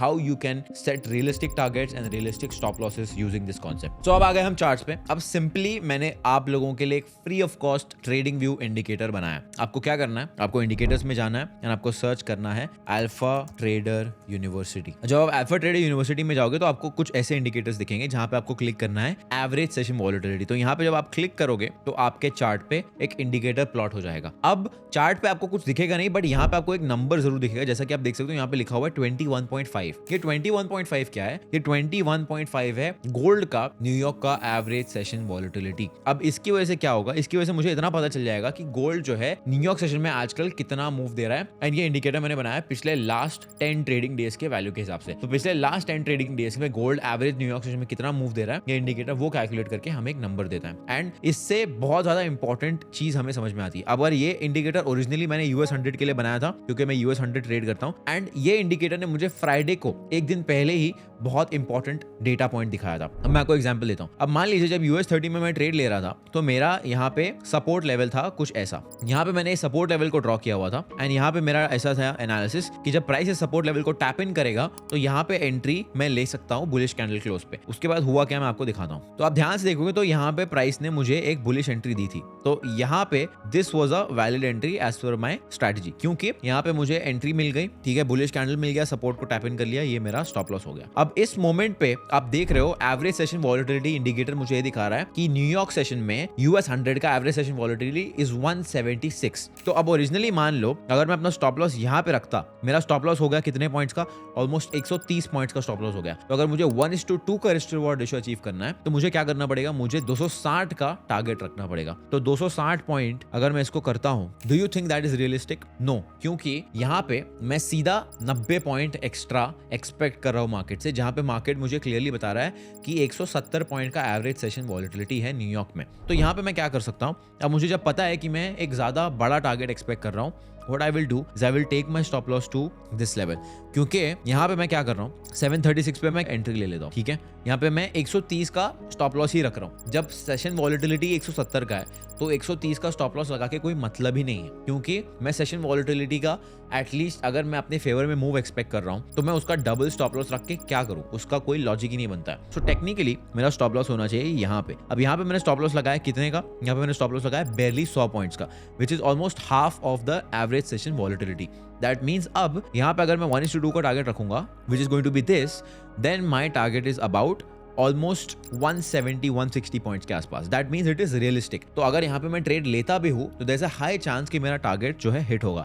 How you can set realistic targets and realistic stop losses using this concept. So अब आ गए हम charts पे। अब सिंपली मैंने आप लोगों के लिए एक free of cost trading view indicator बनाया। आपको क्या करना है, आपको इंडिकेटर्स में जाना है एंड आपको सर्च करना है अल्फा ट्रेडर यूनिवर्सिटी। जब आप अल्फा ट्रेडर यूनिवर्सिटी में जाओगे तो आपको कुछ ऐसे इंडिकेटर्स दिखेंगे जहां पे आपको क्लिक करना है एवरेज सेशन वॉलेटिलिटी। तो यहाँ पे जब आप क्लिक करोगे तो आपके चार्ट पे एक इंडिकेटर प्लॉट हो जाएगा। अब चार्ट पे आपको कुछ दिखेगा नहीं, बट यहाँ पे आपको एक नंबर जरूर दिखेगा। जैसा कि आप देख सकते हो यहाँ पे लिखा हुआ है 21.5। ये 21.5 क्या है? ये 21.5 है गोल्ड का न्यूयॉर्क का एवरेज सेशन वॉलेटिलिटी। अब इसकी वजह से क्या होगा, इसकी वजह से मुझे इतना पता चल जाएगा कि गोल्ड जो है न्यूयॉर्क सेशन में आजकल कितना मूव दे रहा है। एंड ये इंडिकेटर मैंने बनाया पिछले लास्ट 10 ट्रेडिंग डेज के वैल्यू के हिसाब से। तो पिछले लास्ट 10 ट्रेडिंग डेज में गोल्ड एवरेज न्यूयॉर्क सेशन में कितना मूव दे रहा है, ये इंडिकेटर वो कैलकुलेट करके हमें एक नंबर देता है। एंड इससे बहुत ज्यादा इंपॉर्टेंट चीज हमें समझ में आती है। अब अगर ये इंडिकेटर ओरिजिनली मैंने यूएस 100 के लिए बनाया था, क्योंकि मैं यूएस 100 ट्रेड करता हूं, एंड ये इंडिकेटर ने मुझे फ्राइडे को एक दिन पहले ही बहुत इंपॉर्टेंट डेटा पॉइंट दिखाया था। अब मैं आपको एग्जांपल देता हूं। अब मान लीजिए जब यूएस 30 में मैं ट्रेड ले रहा था तो मेरा यहाँ पे सपोर्ट लेवल था कुछ ऐसा। यहाँ पे मैंने सपोर्ट लेवल को ड्रॉ किया हुआ था एंड यहाँ पे मेरा ऐसा था एनालिसिस कि जब प्राइस इस सपोर्ट लेवल को टैप इन करेगा तो यहाँ पे एंट्री मैं ले सकता हूँ बुलिश कैंडल क्लोज पे। उसके बाद हुआ क्या मैं आपको दिखाता हूँ। तो आप ध्यान से देखोगे तो यहाँ पे प्राइस ने मुझे एक बुलिश एंट्री दी थी। तो यहाँ पे this was a valid entry as per my strategy, क्योंकि यहाँ पे मुझे एंट्री मिल गई, ठीक है, बुलिश कैंडल मिल गया, सपोर्ट को टैप इन कर लिया, ये मेरा स्टॉप लॉस हो गया। अब इस मोमेंट पे आप देख रहे हो एवरेज सेशन वॉलेटिलिटी इंडिकेटर मुझे ये दिखा रहा है कि न्यूयॉर्क सेशन में यूएस 100 का एवरेज सेशन वॉलेटिलिटी इज 176। तो अब ओरिजिनली मान लो अगर मैं अपना स्टॉप लॉस यहाँ पे रखता, मेरा स्टॉप लॉस हो गया कितने पॉइंट्स का? ऑलमोस्ट 130 पॉइंट्स का स्टॉप लॉस हो गया। तो अगर मुझे 1:2 का रिस्क रिवॉर्ड रेशियो अचीव करना है तो मुझे क्या करना पड़ेगा? मुझे 260 का टारगेट रखना पड़ेगा। तो 260 पॉइंट अगर मैं इसको करता हूं, do you think that is realistic? No, क्योंकि यहाँ पे मैं सीधा 90 पॉइंट एक्स्ट्रा एक्सपेक्ट कर रहा हूं मार्केट से, जहां पे मार्केट मुझे क्लियरली बता रहा है कि 170 पॉइंट का एवरेज सेशन वॉलेटिलिटी है न्यूयॉर्क में। तो यहाँ पे मैं क्या कर सकता हूँ? अब मुझे जब पता है कि मैं एक ज्यादा बड़ा टारगेट एक्सपेक्ट कर रहा हूँ, what I will do is I will take my stop loss to this level, क्योंकि यहाँ पे मैं क्या कर रहा हूँ 736 पे मैं एंट्री ले लेता हूँ, ठीक है। यहाँ पे मैं 130 का स्टॉप लॉस ही रख रहा हूँ। जब सेशन वॉलेटिलिटी 170 का है तो 130 का स्टॉप लॉस लगा के कोई मतलब ही नहीं है, क्योंकि मैं सेशन वॉलेटिलिटी का एटलीस्ट अगर मैं अपने फेवर में मूव एक्सपेक्ट कर रहा हूँ तो मैं उसका डबल स्टॉप लॉस रख के क्या करूँ, उसका कोई लॉजिक ही नहीं बनता है। सो टेक्निकली मेरा स्टॉप लॉस होना चाहिए यहाँ पे। अब यहाँ पे मैंने स्टॉप लॉस लगाया कितने का? यहाँ पे मैंने स्टॉप लॉस लगाया barely 100 पॉइंट्स का, which is almost half of the average session volatility. That means अब यहाँ पे अगर मैं 1:2 का टारगेट रखूंगा, which is going to be this, then my target is about almost 170-160 points के आसपास। That means it is realistic. तो अगर यहाँ पे मैं ट्रेड लेता भी हूँ तो there is a high chance कि मेरा टारगेट जो है हिट होगा।